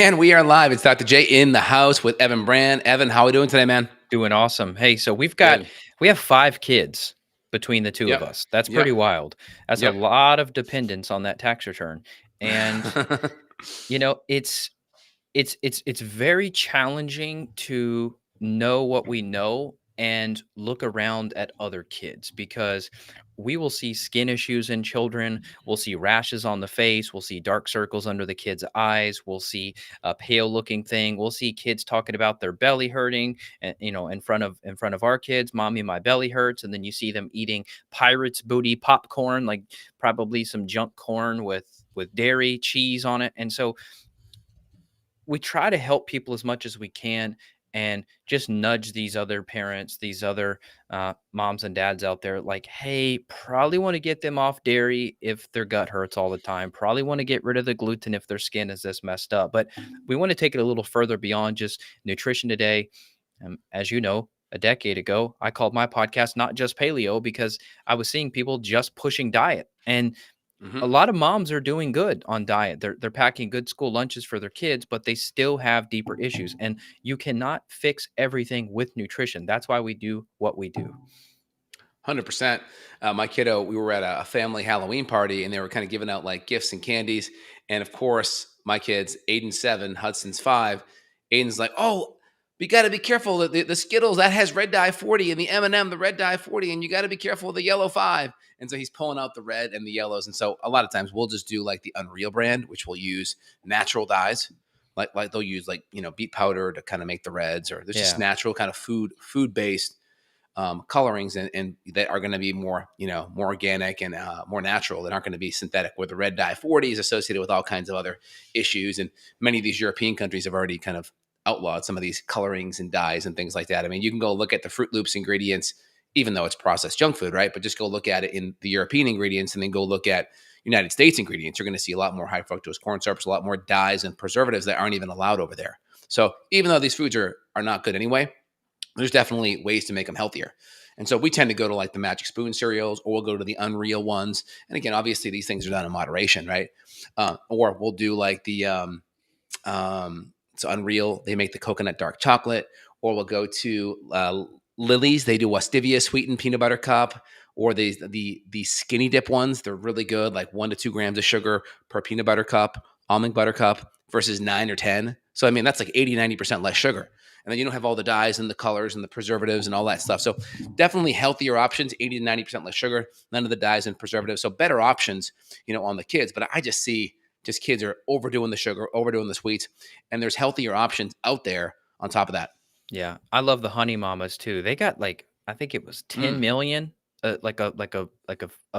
And we are live. It's Dr. J in the house with Evan Brand. Evan, how are we doing today, man? Doing awesome. Hey, so we Good. have 5 kids between the two of Yep. us. That's Yep. pretty wild. That's a Yep. lot of dependence on that tax return. And it's very challenging to know what we know and look around at other kids, because we will see skin issues in children. We'll see rashes on the face. We'll see dark circles under the kids' eyes. We'll see a pale looking thing. We'll see kids talking about their belly hurting, and in front of our kids, mommy, my belly hurts. And then you see them eating pirate's booty popcorn, like probably some junk corn with dairy cheese on it. And so we try to help people as much as we can, and just nudge these other parents, these other moms and dads out there, like, hey, probably want to get them off dairy if their gut hurts all the time. Probably want to get rid of the gluten if their skin is this messed up. But we want to take it a little further beyond just nutrition today. As you know, a decade ago, I called my podcast Not Just Paleo, because I was seeing people just pushing diet. And hmm a lot of moms are doing good on diet. They're packing good school lunches for their kids, but they still have deeper issues. And you cannot fix everything with nutrition. That's why we do what we do. 100%. My kiddo, we were at a family Halloween party and they were kind of giving out like gifts and candies. And of course, my kids, Aiden's 7, Hudson's 5. Aiden's like, oh, we got to be careful. The Skittles, that has red dye 40, and the M&M, the red dye 40, and you got to be careful with the yellow 5. And so he's pulling out the red and the yellows. And so a lot of times we'll just do like the Unreal brand, which will use natural dyes. Like they'll use like, beet powder to kind of make the reds, or there's just Yeah. natural kind of food-based colorings and that are going to be more, more organic and more natural, that aren't going to be synthetic, where the red dye 40 is associated with all kinds of other issues. And many of these European countries have already kind of outlawed some of these colorings and dyes and things like that. I mean, you can go look at the Fruit Loops ingredients, even though it's processed junk food, right? But just go look at it in the European ingredients and then go look at United States ingredients. You're going to see a lot more high fructose corn syrups, a lot more dyes and preservatives that aren't even allowed over there. So even though these foods are not good anyway, there's definitely ways to make them healthier. And so we tend to go to like the Magic Spoon cereals, or we'll go to the Unreal ones. And again, obviously these things are done in moderation, right? Or we'll do like the so Unreal, they make the coconut dark chocolate. Or we'll go to Lily's, they do a stevia sweetened peanut butter cup. Or the skinny dip ones, they're really good, like 1 to 2 grams of sugar per peanut butter cup, almond butter cup versus 9 or 10. So I mean, that's like 80-90% less sugar. And then you don't have all the dyes and the colors and the preservatives and all that stuff. So definitely healthier options, 80 to 90% less sugar, none of the dyes and preservatives. So better options, on the kids. But I just see kids are overdoing the sugar, overdoing the sweets, and there's healthier options out there on top of that. Yeah. I love the honey mamas too. They got like, I think it was 10 Mm, million, like a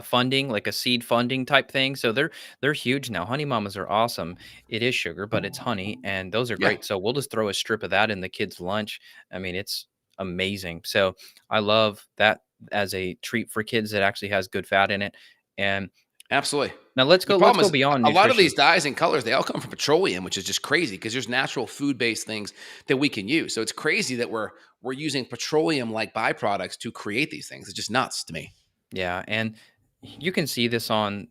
funding, like a seed funding type thing. So they're huge now. Honey mamas are awesome. It is sugar, but it's honey, and those are yeah, great. So we'll just throw a strip of that in the kids' lunch. I mean, it's amazing. So I love that as a treat for kids that actually has good fat in it. And absolutely. now let's The go problem is beyond a lot of nutrition. these dyes and colors, they all come from petroleum, which is just crazy because there's natural food-based things that we can use. So it's crazy that we're using petroleum-like byproducts to create these things. It's just nuts to me. Yeah, and you can see this on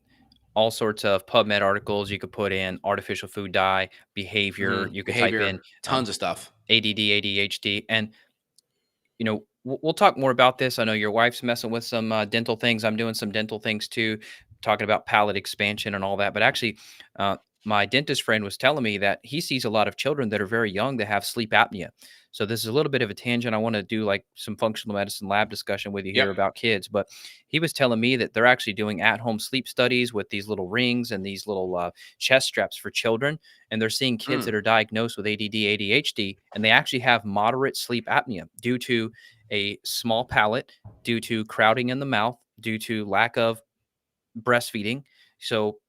all sorts of PubMed articles. You could put in artificial food dye, behavior. You could type in Behavior, tons of stuff. ADD, ADHD, and we'll talk more about this. I know your wife's messing with some dental things. I'm doing some dental things too, talking about palate expansion and all that. But actually, uh, my dentist friend was telling me that he sees a lot of children that are very young that have sleep apnea. So this is a little bit of a tangent. I want to do like some functional medicine lab discussion with you Yep. here about kids. But he was telling me that they're actually doing at-home sleep studies with these little rings and these little chest straps for children, and they're seeing kids Mm. that are diagnosed with ADD, ADHD, and they actually have moderate sleep apnea due to a small palate, due to crowding in the mouth, due to lack of breastfeeding. So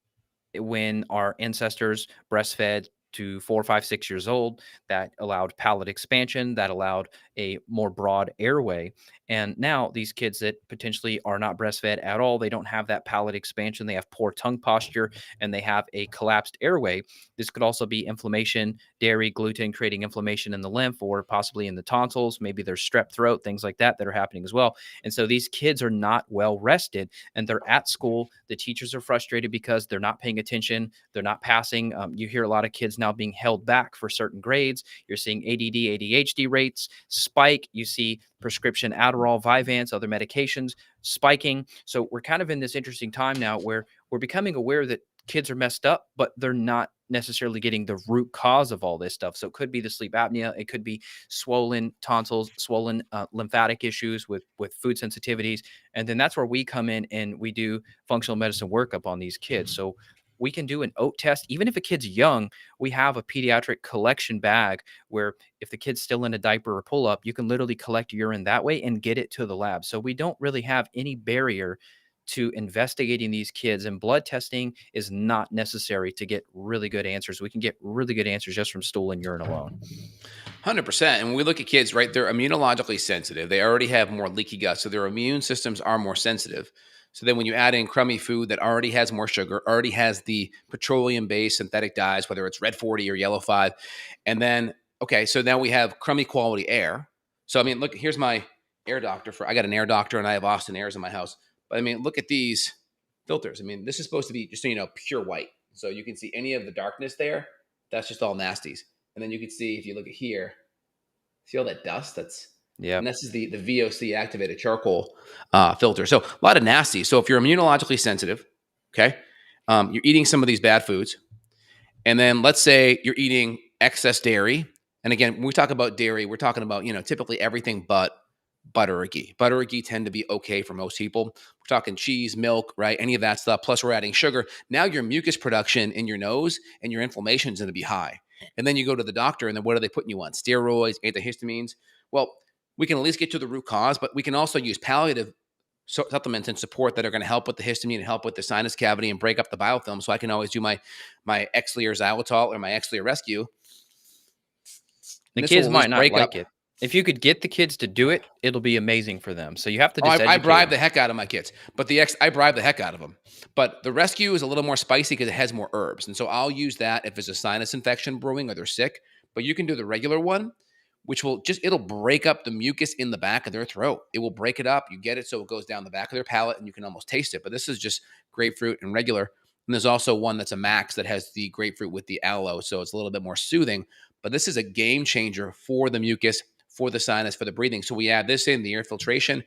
when our ancestors breastfed to 4, 5, 6 years old, that allowed palate expansion, that allowed a more broad airway. And now these kids that potentially are not breastfed at all, they don't have that palate expansion, they have poor tongue posture, and they have a collapsed airway. This could also be inflammation, dairy, gluten creating inflammation in the lymph, or possibly in the tonsils. Maybe there's strep throat, things like that are happening as well. And so these kids are not well rested, and they're at school. The teachers are frustrated because they're not paying attention, they're not passing. You hear a lot of kids now being held back for certain grades. You're seeing ADD, ADHD rates spike. You see prescription Adderall, Vyvanse, other medications spiking. So we're kind of in this interesting time now where we're becoming aware that kids are messed up, but they're not necessarily getting the root cause of all this stuff. So it could be the sleep apnea, it could be swollen tonsils, swollen lymphatic issues with food sensitivities, and then that's where we come in and we do functional medicine workup on these kids. So we can do an oat test even if a kid's young. We have a pediatric collection bag where if the kid's still in a diaper or pull up, you can literally collect urine that way and get it to the lab. So we don't really have any barrier to investigating these kids, and blood testing is not necessary to get really good answers. We can get really good answers just from stool and urine alone. 100%. And when we look at kids, right, they're immunologically sensitive. They already have more leaky gut, so their immune systems are more sensitive. So then when you add in crummy food that already has more sugar, already has the petroleum-based synthetic dyes, whether it's red 40 or yellow 5, and then, okay, so now we have crummy quality air. So, I mean, look, here's my air doctor. I got an air doctor and I have Austin Airs in my house. But I mean, look at these filters. I mean, this is supposed to be, just so you know, pure white. So you can see any of the darkness there. That's just all nasties. And then you can see, if you look at here, see all that dust? Yeah. And this is the VOC activated charcoal filter. So a lot of nasty. So if you're immunologically sensitive, okay, you're eating some of these bad foods, and then let's say you're eating excess dairy. And again, when we talk about dairy, we're talking about, typically everything but butter or ghee. Butter or ghee tend to be okay for most people. We're talking cheese, milk, right? Any of that stuff. Plus we're adding sugar. Now your mucus production in your nose and your inflammation is going to be high. And then you go to the doctor, and then what are they putting you on? Steroids, antihistamines. Well, we can at least get to the root cause, but we can also use palliative supplements and support that are going to help with the histamine and help with the sinus cavity and break up the biofilm. So I can always do my Exlear xylitol or my Exlear rescue. The And this will kids at might least not break like up. it. If you could get the kids to do it, it'll be amazing for them. So you have to Oh, just I educate bribe them. the heck out of my kids, but I bribe the heck out of them. But the rescue is a little more spicy because it has more herbs, and so I'll use that if there's a sinus infection brewing or they're sick. But you can do the regular one, which it'll break up the mucus in the back of their throat. It will break it up. You get it so it goes down the back of their palate, and you can almost taste it. But this is just grapefruit and regular. And there's also one that's a max that has the grapefruit with the aloe, so it's a little bit more soothing. But this is a game changer for the mucus, for the sinus, for the breathing. So we add this in the air filtration,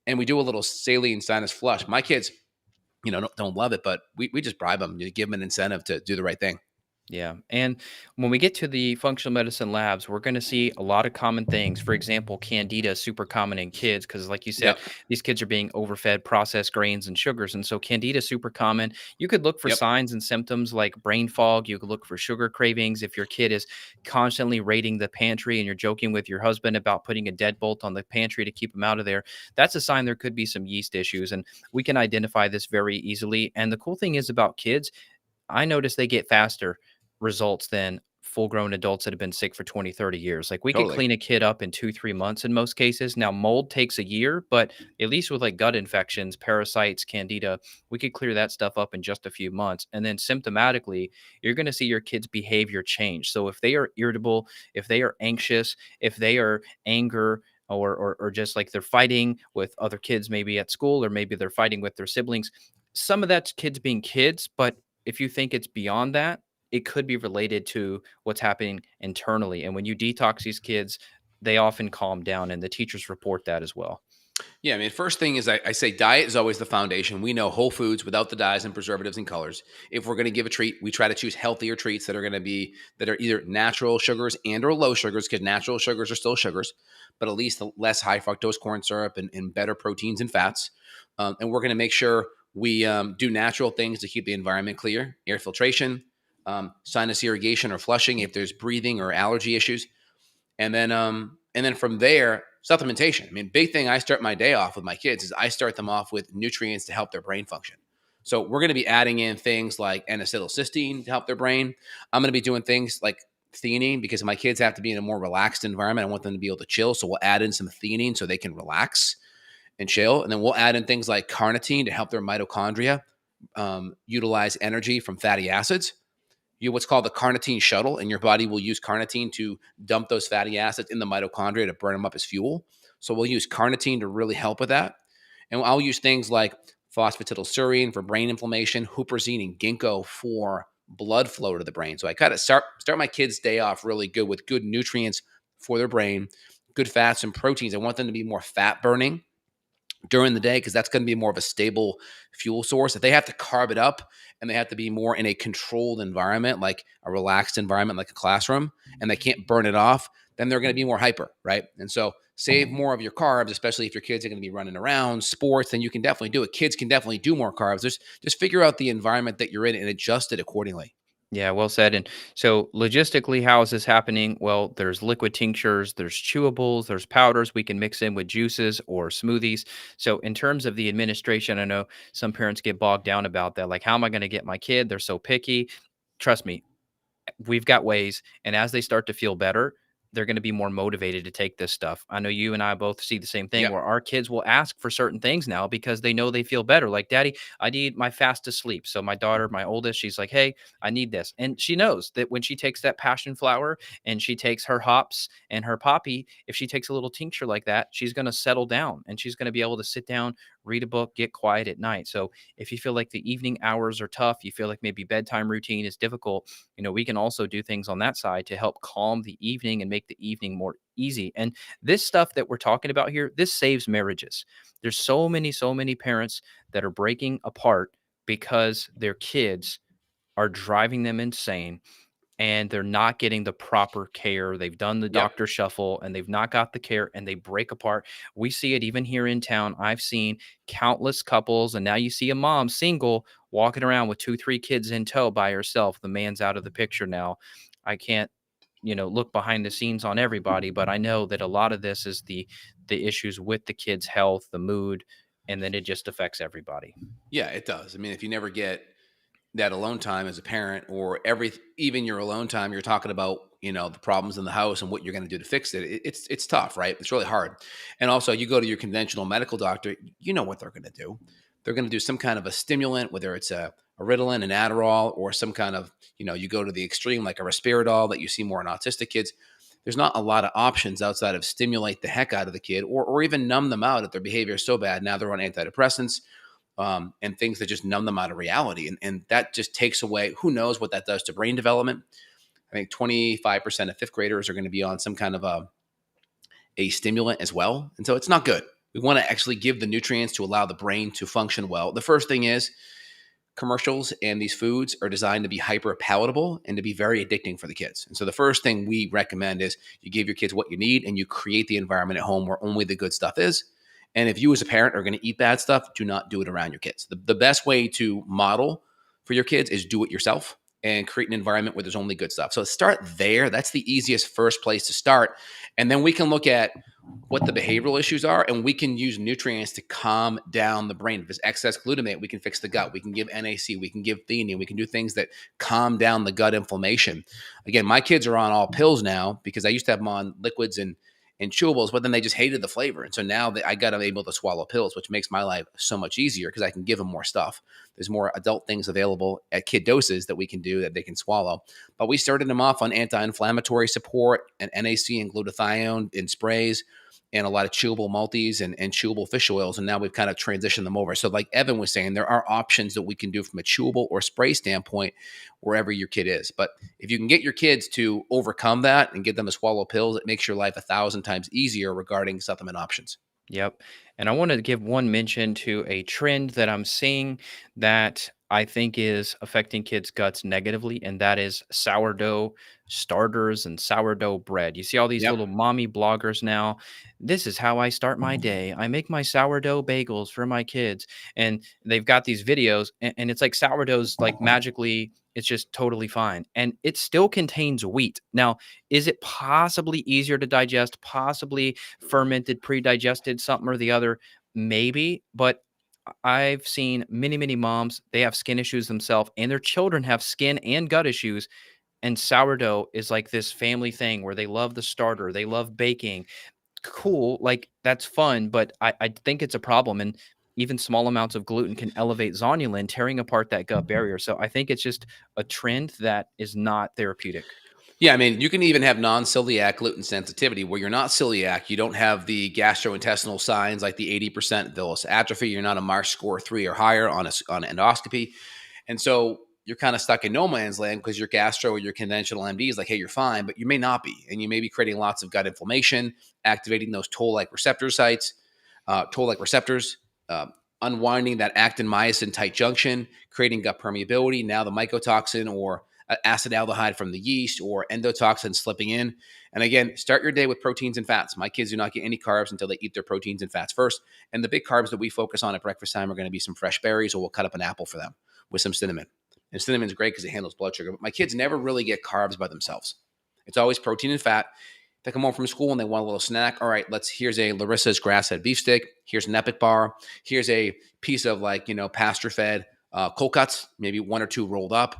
and we do a little saline sinus flush. My kids, don't love it, but we just bribe them. You give them an incentive to do the right thing. Yeah. And when we get to the functional medicine labs, we're going to see a lot of common things. For example, candida is super common in kids because, like you said, Yep. these kids are being overfed processed grains and sugars. And so, candida is super common. You could look for Yep. signs and symptoms like brain fog. You could look for sugar cravings. If your kid is constantly raiding the pantry and you're joking with your husband about putting a deadbolt on the pantry to keep him out of there, that's a sign there could be some yeast issues. And we can identify this very easily. And the cool thing is about kids, I notice they get faster results than full grown adults that have been sick for 20, 30 years. Like we could Totally. clean a kid up in 2, 3 months in most cases. Now, mold takes a year, but at least with like gut infections, parasites, candida, we could clear that stuff up in just a few months. And then symptomatically, you're going to see your kids' behavior change. So if they are irritable, if they are anxious, if they are anger, or just like they're fighting with other kids, maybe at school, or maybe they're fighting with their siblings, some of that's kids being kids. But if you think it's beyond that, it could be related to what's happening internally. And when you detox these kids, they often calm down, and the teachers report that as well. Yeah, I mean, first thing is I say diet is always the foundation. We know whole foods without the dyes and preservatives and colors. If we're going to give a treat, we try to choose healthier treats that are either natural sugars and or low sugars, because natural sugars are still sugars, but at least less high fructose corn syrup and better proteins and fats. And we're going to make sure we do natural things to keep the environment clear, air filtration, sinus irrigation or flushing if there's breathing or allergy issues. And then from there, supplementation. I mean, big thing I start my day off with my kids is I start them off with nutrients to help their brain function. So we're going to be adding in things like N-acetylcysteine to help their brain. I'm going to be doing things like theanine because my kids have to be in a more relaxed environment. I want them to be able to chill. So we'll add in some theanine so they can relax and chill. And then we'll add in things like carnitine to help their mitochondria utilize energy from fatty acids. You what's called the carnitine shuttle, and your body will use carnitine to dump those fatty acids in the mitochondria to burn them up as fuel. So we'll use carnitine to really help with that. And I'll use things like phosphatidylserine for brain inflammation, huperzine and ginkgo for blood flow to the brain. So I kind of start my kids' day off really good with good nutrients for their brain, good fats and proteins. I want them to be more fat burning during the day because that's going to be more of a stable fuel source. If they have to carb it up and they have to be more in a controlled environment, like a relaxed environment, like a classroom, and they can't burn it off, then they're going to be more hyper, right? And so save more of your carbs, especially if your kids are going to be running around sports, then you can definitely do it. Kids can definitely do more carbs. Just figure out the environment that you're in and adjust it accordingly. Yeah, well said. And so, logistically, how is this happening? Well, there's liquid tinctures, there's chewables, there's powders we can mix in with juices or smoothies. So, in terms of the administration, I know some parents get bogged down about that. Like, how am I going to get my kid? They're so picky. Trust me, we've got ways. And as they start to feel better, they're going to be more motivated to take this stuff. I know you and I both see the same thing Yep. where our kids will ask for certain things now because they know they feel better. Like, Daddy, I need my fastest sleep. So my daughter, my oldest, she's like, hey, I need this. And she knows that when she takes that passion flower and she takes her hops and her poppy, if she takes a little tincture like that, she's going to settle down and she's going to be able to sit down, read a book, get quiet at night. So if you feel like the evening hours are tough, you feel like maybe bedtime routine is difficult, we can also do things on that side to help calm the evening and make the evening more easy. And this stuff that we're talking about here, this saves marriages. There's so many parents that are breaking apart because their kids are driving them insane and they're not getting the proper care. They've done the Yep. doctor shuffle and they've not got the care and they break apart. We see it even here in town. I've seen countless couples, and now you see a mom single walking around with two, three kids in tow by herself. The man's out of the picture now. I can't, look behind the scenes on everybody, but I know that a lot of this is the issues with the kids' health, the mood, and then it just affects everybody. Yeah, it does. I mean, if you never get that alone time as a parent, or even your alone time, you're talking about the problems in the house and what you're going to do to fix it. It's tough, right? It's really hard. And also, you go to your conventional medical doctor, you know what they're going to do. They're going to do some kind of a stimulant, whether it's a Ritalin, an Adderall, or some kind of, you go to the extreme like a Risperidol that you see more in autistic kids. There's not a lot of options outside of stimulate the heck out of the kid, or even numb them out if their behavior is so bad. Now they're on antidepressants, and things that just numb them out of reality. And that just takes away, who knows what that does to brain development. I think 25% of fifth graders are going to be on some kind of a stimulant as well. And so it's not good. We want to actually give the nutrients to allow the brain to function well. The first thing is commercials and these foods are designed to be hyper palatable and to be very addicting for the kids. And so the first thing we recommend is you give your kids what you need and you create the environment at home where only the good stuff is. And if you as a parent are going to eat bad stuff, do not do it around your kids. The best way to model for your kids is do it yourself and create an environment where there's only good stuff. So start there. That's the easiest first place to start. And then we can look at what the behavioral issues are, and we can use nutrients to calm down the brain. If there's excess glutamate, we can fix the gut. We can give NAC, we can give theanine, we can do things that calm down the gut inflammation. Again, my kids are on all pills now because I used to have them on liquids and chewables, but then they just hated the flavor. And so now I got them able to swallow pills, which makes my life so much easier because I can give them more stuff. There's more adult things available at kid doses that we can do that they can swallow. But we started them off on anti-inflammatory support and NAC and glutathione in sprays and a lot of chewable multis and chewable fish oils. And now we've kind of transitioned them over. So like Evan was saying, there are options that we can do from a chewable or spray standpoint wherever your kid is. But if you can get your kids to overcome that and get them to swallow pills, it makes your life 1,000 times easier regarding supplement options. Yep. And I want to give one mention to a trend that I'm seeing that I think is affecting kids' guts negatively, and that is sourdough starters and sourdough bread. You see all these Yep. little mommy bloggers now. This is how I start my day. I make my sourdough bagels for my kids. And they've got these videos, and it's like sourdough's like magically, it's just totally fine. And it still contains wheat. Now, is it possibly easier to digest, possibly fermented, pre-digested, something or the other? Maybe, but I've seen many, many moms, they have skin issues themselves and their children have skin and gut issues. And sourdough is like this family thing where they love the starter, they love baking. Cool, like that's fun, but I think it's a problem. And even small amounts of gluten can elevate zonulin, tearing apart that gut barrier. So I think it's just a trend that is not therapeutic. Yeah, I mean, you can even have non-celiac gluten sensitivity where you're not celiac. You don't have the gastrointestinal signs like the 80% villus atrophy. You're not a Marsh score 3 or higher on on endoscopy. And so you're kind of stuck in no man's land because your gastro or your conventional MD is like, hey, you're fine, but you may not be. And you may be creating lots of gut inflammation, activating those toll-like receptor sites, toll-like receptors, uh, unwinding that actin-myosin tight junction, creating gut permeability. Now the mycotoxin or acetaldehyde from the yeast or endotoxin slipping in. And again, start your day with proteins and fats. My kids do not get any carbs until they eat their proteins and fats first. And the big carbs that we focus on at breakfast time are going to be some fresh berries, or we'll cut up an apple for them with some cinnamon. And cinnamon's great because it handles blood sugar. But my kids never really get carbs by themselves. It's always protein and fat. They come home from school and they want a little snack. All right, here's a Larissa's grass-fed beef stick. Here's an Epic bar. Here's a piece of pasture-fed cold cuts, maybe one or two rolled up,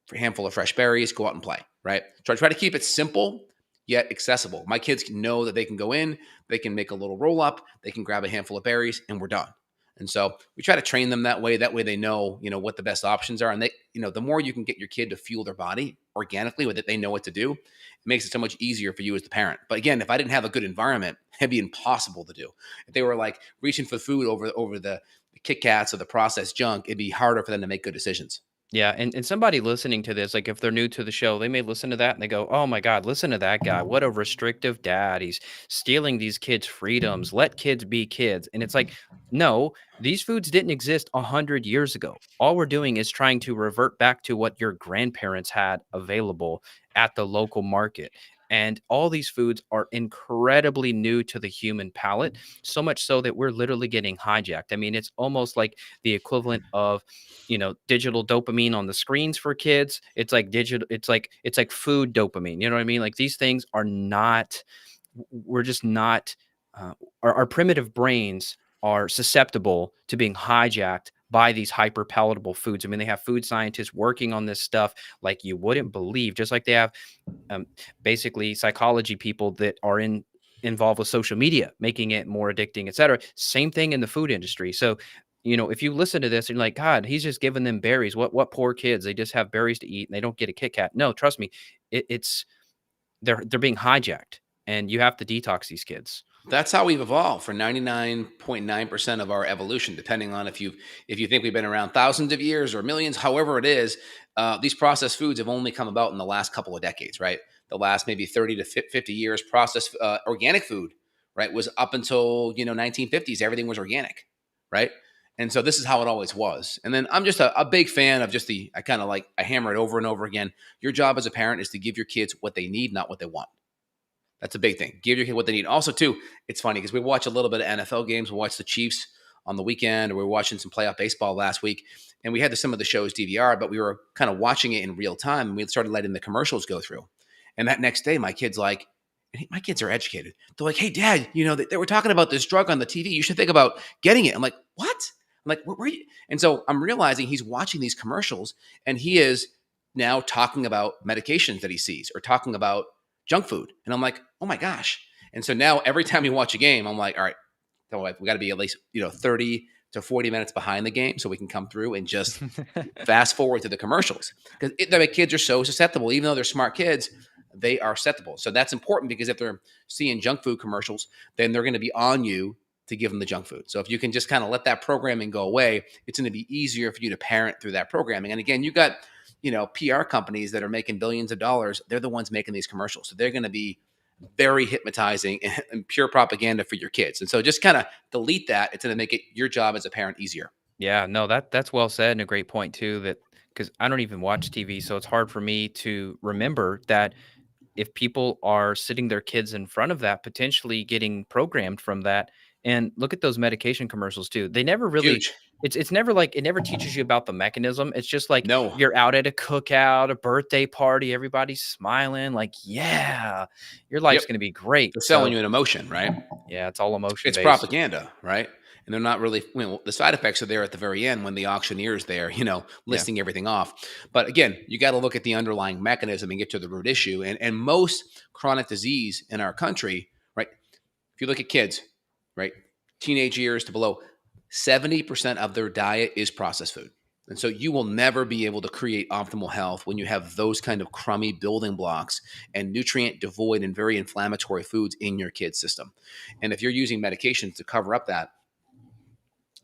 for a handful of fresh berries. Go out and play, right? So I try to keep it simple yet accessible. My kids know that they can go in, they can make a little roll up, they can grab a handful of berries, and we're done. And so we try to train them that way. That way they know, what the best options are. And the more you can get your kid to fuel their body organically with it, they know what to do. It makes it so much easier for you as the parent. But again, if I didn't have a good environment, it'd be impossible to do. If they were like reaching for food over the Kit Kats or the processed junk, it'd be harder for them to make good decisions. Yeah, and somebody listening to this, like if they're new to the show, they may listen to that and they go, "Oh my God, listen to that guy! What a restrictive dad! He's stealing these kids' freedoms. Let kids be kids." And it's like, no, these foods didn't exist 100 years ago. All we're doing is trying to revert back to what your grandparents had available at the local market. And all these foods are incredibly new to the human palate, so much so that we're literally getting hijacked. I mean, it's almost like the equivalent of digital dopamine on the screens for kids. It's like digital, it's like food dopamine. You know what I mean? Like these things are not, we're just not, our primitive brains are susceptible to being hijacked by these hyper palatable foods. I mean, they have food scientists working on this stuff like you wouldn't believe, just like they have um, basically psychology people that are involved with social media, making it more addicting, et cetera. Same thing in the food industry. So, if you listen to this and you're like, God, he's just giving them berries. What poor kids? They just have berries to eat and they don't get a Kit Kat. No, trust me, it's they're being hijacked, and you have to detox these kids. That's how we've evolved for 99.9% of our evolution, depending on if you think we've been around thousands of years or millions, however it is. These processed foods have only come about in the last couple of decades, right? The last maybe 30 to 50 years, processed organic food, right, was up until 1950s. Everything was organic, right? And so this is how it always was. And then I'm just a big fan of I hammer it over and over again. Your job as a parent is to give your kids what they need, not what they want. That's a big thing. Give your kid what they need. Also, too, it's funny because we watch a little bit of NFL games. We watch the Chiefs on the weekend, or we were watching some playoff baseball last week, and we had some of the shows DVR, but we were kind of watching it in real time, and we started letting the commercials go through. And that next day, my kids are educated. They're like, "Hey, Dad, they were talking about this drug on the TV. You should think about getting it." I'm like, "What?" I'm like, where are you? And so I'm realizing he's watching these commercials, and he is now talking about medications that he sees or talking about junk food. And I'm like, oh my gosh. And so now every time we watch a game, I'm like, all right, we got to be at least, 30 to 40 minutes behind the game so we can come through and just fast forward to the commercials. Because the kids are so susceptible. Even though they're smart kids, they are susceptible. So that's important because if they're seeing junk food commercials, then they're going to be on you to give them the junk food. So if you can just kind of let that programming go away, it's going to be easier for you to parent through that programming. And again, you got PR companies that are making billions of dollars. They're the ones making these commercials. So they're going to be very hypnotizing and pure propaganda for your kids. And so just kind of delete that. It's going to make your job as a parent easier. Yeah, no, that's well said and a great point too. That because I don't even watch TV, so it's hard for me to remember that if people are sitting their kids in front of that, potentially getting programmed from that. And look at those medication commercials too. They never really Huge. it's never like it never teaches you about the mechanism. It's just like No. you're out at a cookout, a birthday party, everybody's smiling, like, yeah, your Yep. life's gonna be great. They're selling So you an emotion, right? yeah, it's all emotion It's based. propaganda, right? And they're not really, the side effects are there at the very end when the auctioneer's there, Yeah. listing everything off. But again, you got to look at the underlying mechanism and get to the root issue. And most chronic disease in our country, right? If you look at kids, right, teenage years to below, 70% of their diet is processed food. And so you will never be able to create optimal health when you have those kind of crummy building blocks and nutrient devoid and very inflammatory foods in your kid's system. And if you're using medications to cover up that,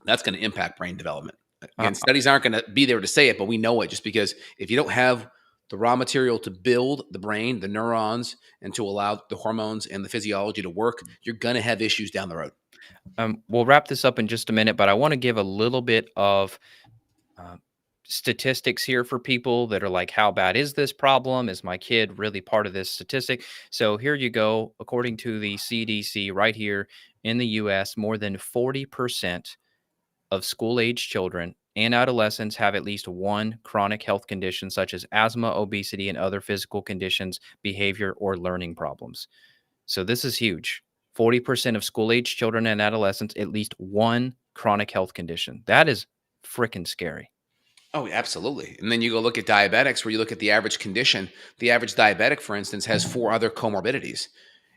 that's going to impact brain development. Uh, Again, studies aren't going to be there to say it, but we know it just because if you don't have the raw material to build the brain, the neurons, and to allow the hormones and the physiology to work, you're going to have issues down the road. we'll wrap this up in just a minute, but I want to give a little bit of uh, statistics here for people that are like, how bad is this problem? Is my kid really part of this statistic? So here you go. According to the CDC, right here in the US, more than 40% of school age children and adolescents have at least one chronic health condition, such as asthma, obesity, and other physical conditions, behavior, or learning problems. So this is huge. 40% of school age children and adolescents, at least one chronic health condition. That is freaking scary. Oh, absolutely. And then you go look at diabetics, where you look at the average condition. The average diabetic, for instance, has four other comorbidities.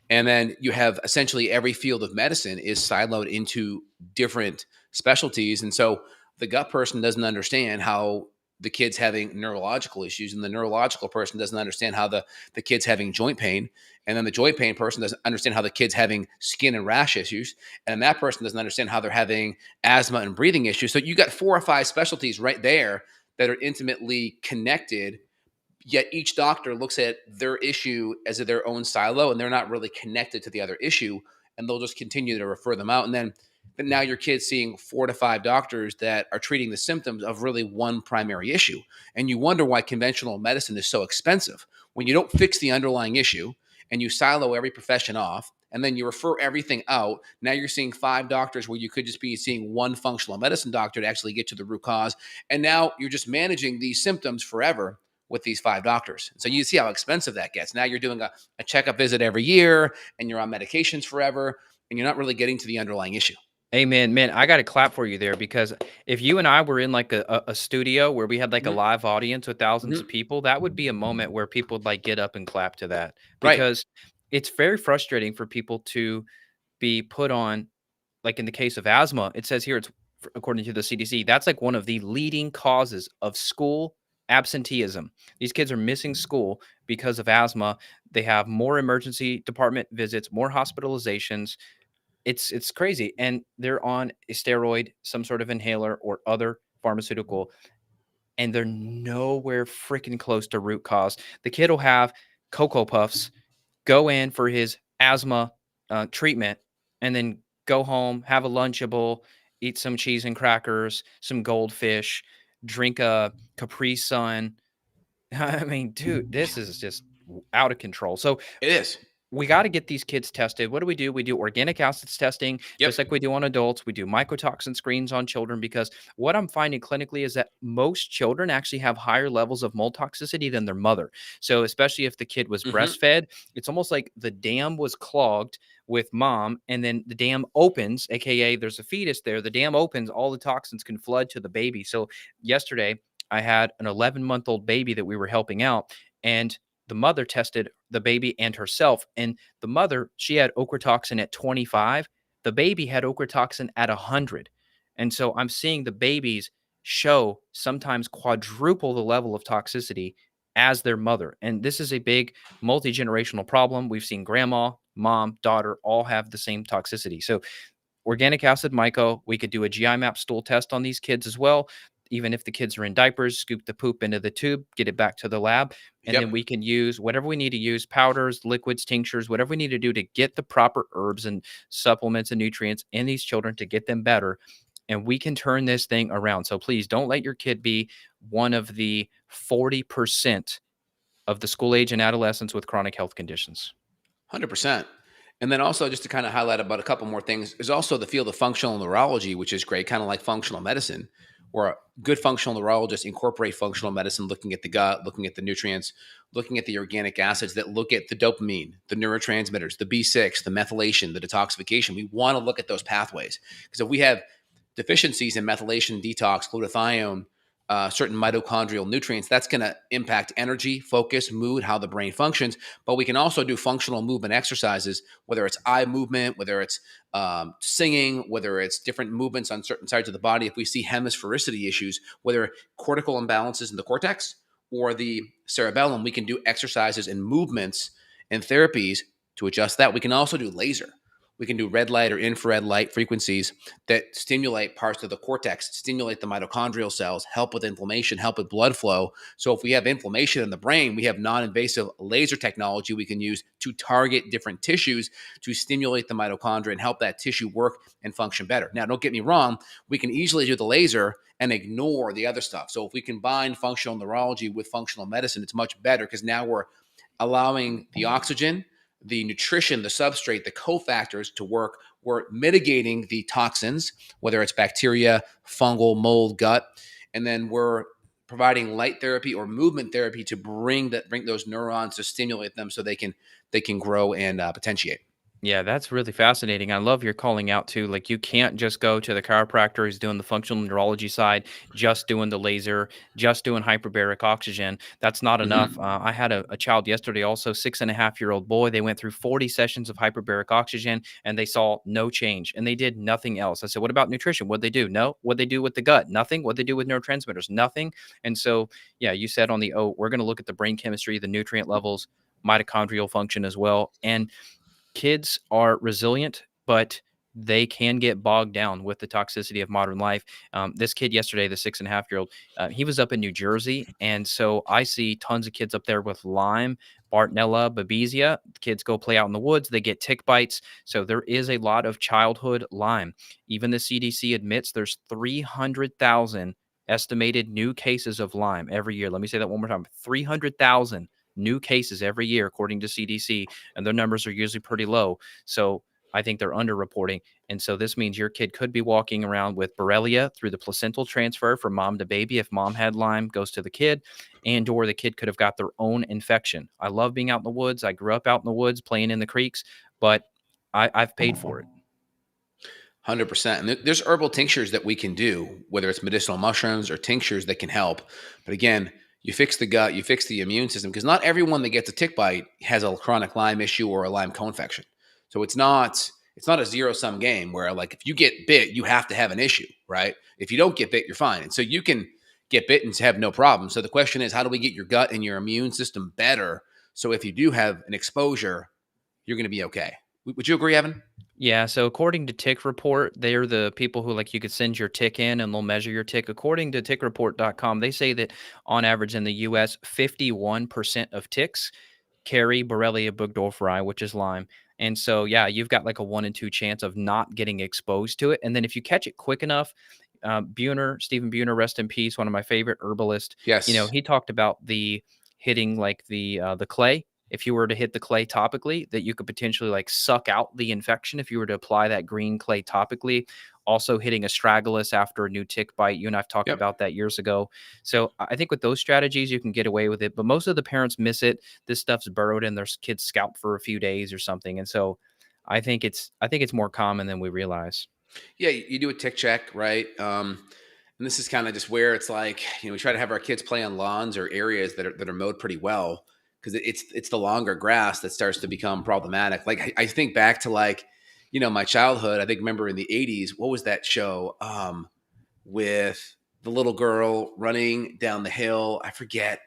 And then you have essentially every field of medicine is siloed into different specialties. And so the gut person doesn't understand how the kid's having neurological issues, and the neurological person doesn't understand how the kid's having joint pain. And then the joint pain person doesn't understand how the kid's having skin and rash issues. And then that person doesn't understand how they're having asthma and breathing issues. So you got 4 or 5 specialties right there that are intimately connected, yet each doctor looks at their issue as their own silo, and they're not really connected to the other issue, and they'll just continue to refer them out. And then but now your kid's seeing 4 to 5 doctors that are treating the symptoms of really one primary issue. And you wonder why conventional medicine is so expensive when you don't fix the underlying issue and you silo every profession off and then you refer everything out. Now you're seeing 5 doctors where you could just be seeing one functional medicine doctor to actually get to the root cause. And now you're just managing these symptoms forever with these 5 doctors. So you see how expensive that gets. Now you're doing a checkup visit every year and you're on medications forever and you're not really getting to the underlying issue. Amen, man. I got to clap for you there because if you and I were in like a studio where we had like a Mhm, live audience with thousands of mhm. people, that would be a moment where people would like get up and clap to that Right. because it's very frustrating for people to be put on, like in the case of asthma, it says here according to the CDC, that's like one of the leading causes of school absenteeism. These kids are missing school because of asthma. They have more emergency department visits, more hospitalizations. It's crazy, and they're on a steroid, some sort of inhaler, or other pharmaceutical, and they're nowhere freaking close to root cause. The kid will have Cocoa Puffs, go in for his asthma treatment, and then go home, have a Lunchable, eat some cheese and crackers, some goldfish, drink a Capri Sun. I mean, dude, this is just out of control. So It is. we got to get these kids tested. What do? We do organic acids testing, Yep. just like we do on adults. We do mycotoxin screens on children because what I'm finding clinically is that most children actually have higher levels of mold toxicity than their mother. So, especially if the kid was Mhm. breastfed, it's almost like the dam was clogged with mom, and then the dam opens, aka there's a fetus there. The dam opens, all the toxins can flood to the baby. So, yesterday, I had an 11-month-old baby that we were helping out, and the mother tested the baby and herself. And the mother, she had ochratoxin at 25. The baby had ochratoxin at 100. And so I'm seeing the babies show sometimes quadruple the level of toxicity as their mother. And this is a big multi generational problem. We've seen grandma, mom, daughter all have the same toxicity. So organic acid myco, we could do a GI map stool test on these kids as well. Even if the kids are in diapers, scoop the poop into the tube, get it back to the lab, and then Yep. we can use whatever we need to use, powders, liquids, tinctures, whatever we need to do to get the proper herbs and supplements and nutrients in these children to get them better. And we can turn this thing around. So please don't let your kid be one of the 40% of the school age and adolescents with chronic health conditions. 100%. And then also just to kind of highlight about a couple more things, there's also the field of functional neurology, which is great, kind of like functional medicine, where good functional neurologists incorporate functional medicine, looking at the gut, looking at the nutrients, looking at the organic acids that look at the dopamine, the neurotransmitters, the B6, the methylation, the detoxification. We want to look at those pathways because if we have deficiencies in methylation, detox, glutathione, certain mitochondrial nutrients, that's going to impact energy, focus, mood, how the brain functions. But we can also do functional movement exercises, whether it's eye movement, whether it's singing, whether it's different movements on certain sides of the body. If we see hemisphericity issues, whether cortical imbalances in the cortex or the cerebellum, we can do exercises and movements and therapies to adjust that. We can also do laser. We can do red light or infrared light frequencies that stimulate parts of the cortex, stimulate the mitochondrial cells, help with inflammation, help with blood flow. So if we have inflammation in the brain, we have non-invasive laser technology we can use to target different tissues to stimulate the mitochondria and help that tissue work and function better. Now, don't get me wrong, we can easily do the laser and ignore the other stuff. So if we combine functional neurology with functional medicine, it's much better because now we're allowing the oxygen, the nutrition, the substrate, the cofactors to work. We're mitigating the toxins, whether it's bacteria, fungal, mold, gut, and then we're providing light therapy or movement therapy to bring those neurons to stimulate them so they can grow and potentiate. Yeah, that's really fascinating. I love your calling out too. Like, you can't just go to the chiropractor who's doing the functional neurology side, just doing the laser, just doing hyperbaric oxygen. That's not enough. Hmm. I had a child yesterday, also 6.5-year-old boy. They went through 40 sessions of hyperbaric oxygen and they saw no change and they did nothing else. I said, what about nutrition? What'd they do? No. What'd they do with the gut? Nothing. What'd they do with neurotransmitters? Nothing. And so, yeah, you said on the, oh, we're going to look at the brain chemistry, the nutrient levels, mitochondrial function as well. And kids are resilient, but they can get bogged down with the toxicity of modern life. This kid yesterday, the 6.5-year-old, he was up in New Jersey. And so I see tons of kids up there with Lyme, Bartonella, Babesia. Kids go play out in the woods, they get tick bites. So there is a lot of childhood Lyme. Even the CDC admits there's 300,000 estimated new cases of Lyme every year. Let me say that one more time: 300,000 new cases every year, according to CDC, and their numbers are usually pretty low. So I think they're underreporting. And so this means your kid could be walking around with Borrelia through the placental transfer from mom to baby. If mom had Lyme, goes to the kid, and or the kid could have got their own infection. I love being out in the woods. I grew up out in the woods playing in the creeks, but I've paid for it. 100%. And there's herbal tinctures that we can do, whether it's medicinal mushrooms or tinctures that can help. But again, you fix the gut, you fix the immune system, because not everyone that gets a tick bite has a chronic Lyme issue or a Lyme co-infection. So it's not a zero sum game where, like, if you get bit, you have to have an issue, right? If you don't get bit, you're fine. And so you can get bit and have no problem. So the question is, how do we get your gut and your immune system better? So if you do have an exposure, you're going to be okay. Would you agree, Evan? Yeah, so according to Tick Report, they're the people who, like, you could send your tick in and they'll measure your tick. According to tickreport.com, they say that on average in the US, 51% of ticks carry Borrelia burgdorferi, which is Lyme. And so, yeah, you've got like a 1 in 2 chance of not getting exposed to it. And then if you catch it quick enough, Stephen Buhner, rest in peace, one of my favorite herbalists, Yes. he talked about the hitting like the clay. If you were to hit the clay topically, that you could potentially like suck out the infection if you were to apply that green clay topically. Also hitting astragalus after a new tick bite. You and I've talked Yep. about that years ago. So I think with those strategies, you can get away with it. But most of the parents miss it. This stuff's burrowed in their kid's scalp for a few days or something. And so I think it's more common than we realize. Yeah, you do a tick check, right? And this is kind of just where it's like, we try to have our kids play on lawns or areas that are mowed pretty well, because it's the longer grass that starts to become problematic. Like I think back to, like, my childhood. I think, remember in the '80s, what was that show with the little girl running down the hill? I forget.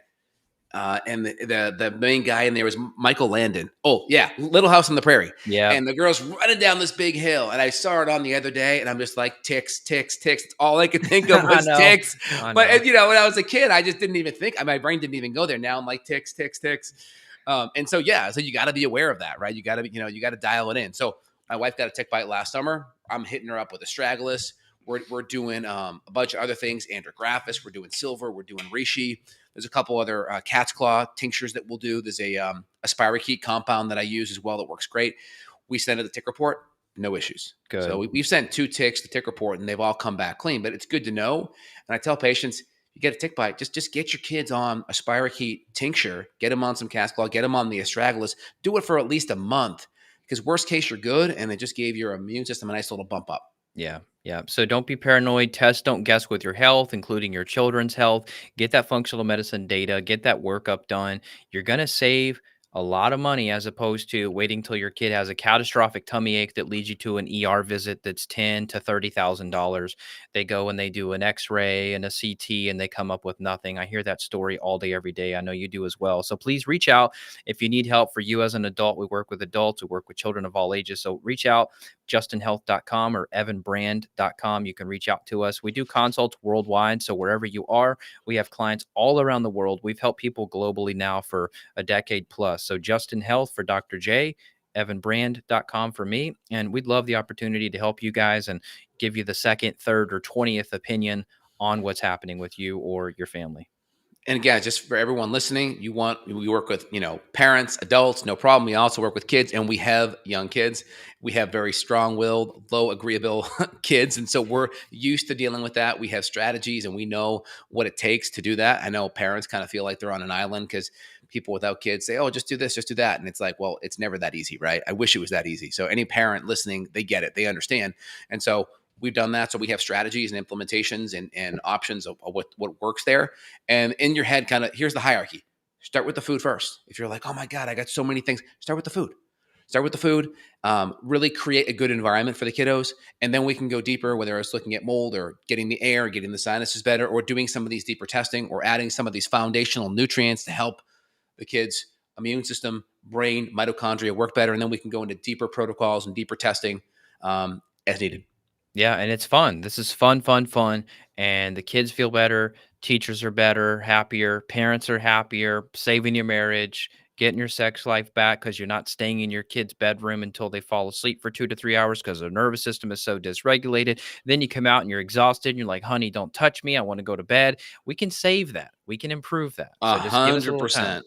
And the main guy in there was Michael Landon. Oh yeah, Little House on the Prairie. Yeah, And the girl's running down this big hill, and I saw it on the other day, and I'm just like, ticks, ticks, ticks. All I could think of I was know. ticks. I But know. when I was a kid, I just didn't even think. My brain didn't even go there. Now I'm like, ticks, ticks, ticks. And so yeah, so you got to be aware of that, right? You got to be, you got to dial it in. So my wife got a tick bite last summer. I'm hitting her up with astragalus. We're doing a bunch of other things, andrographis. We're doing silver. We're doing reishi. There's a couple other cat's claw tinctures that we'll do. There's a spirochete compound that I use as well that works great. We send it the tick report, no issues. So Good. we've sent 2 ticks to tick report, and they've all come back clean. But it's good to know. And I tell patients, you get a tick bite, just get your kids on a spirochete tincture, get them on some cat's claw, get them on the astragalus. Do it for at least a month, because worst case, you're good, and it just gave your immune system a nice little bump up. Yeah. Yeah. So don't be paranoid. Test, don't guess with your health, including your children's health. Get that functional medicine data, get that workup done. You're going to save a lot of money as opposed to waiting till your kid has a catastrophic tummy ache that leads you to an ER visit that's ten to $30,000. They go and they do an X-ray and a CT and they come up with nothing. I hear that story all day, every day. I know you do as well. So please reach out if you need help for you as an adult. We work with adults, we work with children of all ages. So reach out, justinhealth.com or evanbrand.com. You can reach out to us. We do consults worldwide. So wherever you are, we have clients all around the world. We've helped people globally now for a decade plus. So Justin Health for Dr. J, evanbrand.com for me. And we'd love the opportunity to help you guys and give you the second, third, or 20th opinion on what's happening with you or your family. And again, just for everyone listening, we work with, parents, adults, no problem. We also work with kids, and we have young kids. We have very strong-willed, low agreeable kids, and so we're used to dealing with that. We have strategies, and we know what it takes to do that. I know parents kind of feel like they're on an island because people without kids say, "Oh, just do this, just do that," and it's like, well, it's never that easy, right? I wish it was that easy. So any parent listening, they get it, they understand, and so we've done that. So we have strategies and implementations and options of what works there. And in your head, kind of, here's the hierarchy. Start with the food first. If you're like, oh my God, I got so many things, start with the food. Start with the food. Really create a good environment for the kiddos. And then we can go deeper, whether it's looking at mold or getting the air, getting the sinuses better, or doing some of these deeper testing or adding some of these foundational nutrients to help the kids' immune system, brain, mitochondria work better. And then we can go into deeper protocols and deeper testing as needed. Yeah, and it's fun. This is fun, fun, fun. And the kids feel better, teachers are better, happier, parents are happier, saving your marriage, getting your sex life back because you're not staying in your kid's bedroom until they fall asleep for 2 to 3 hours because their nervous system is so dysregulated. Then you come out and you're exhausted and you're like, honey, don't touch me. I want to go to bed. We can save that. We can improve that. A So just give us a hundred little time. percent.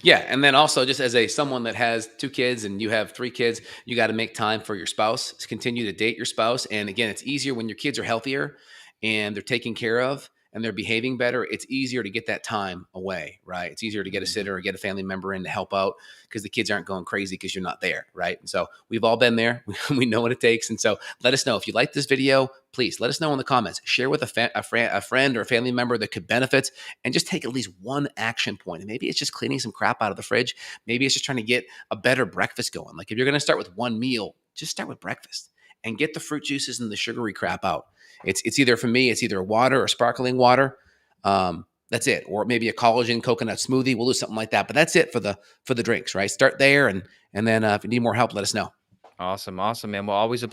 Yeah, and then also just as a someone that has 2 kids and you have 3 kids, you gotta make time for your spouse, to continue to date your spouse, and again, it's easier when your kids are healthier and they're taken care of and they're behaving better, it's easier to get that time away, right? It's easier to get a Mhm. sitter or get a family member in to help out because the kids aren't going crazy because 'cause you're not there, right? And so, we've all been there, we know what it takes, and so let us know. If you like this video, please let us know in the comments. Share with a friend or a family member that could benefit, and just take at least one action point. And maybe it's just cleaning some crap out of the fridge. Maybe it's just trying to get a better breakfast going. Like if you're going to start with one meal, just start with breakfast and get the fruit juices and the sugary crap out. It's either for me, it's either water or sparkling water. That's it, or maybe a collagen coconut smoothie. We'll do something like that. But that's it for the drinks, right? Start there, and then if you need more help, let us know. Awesome, awesome, man. Well, always a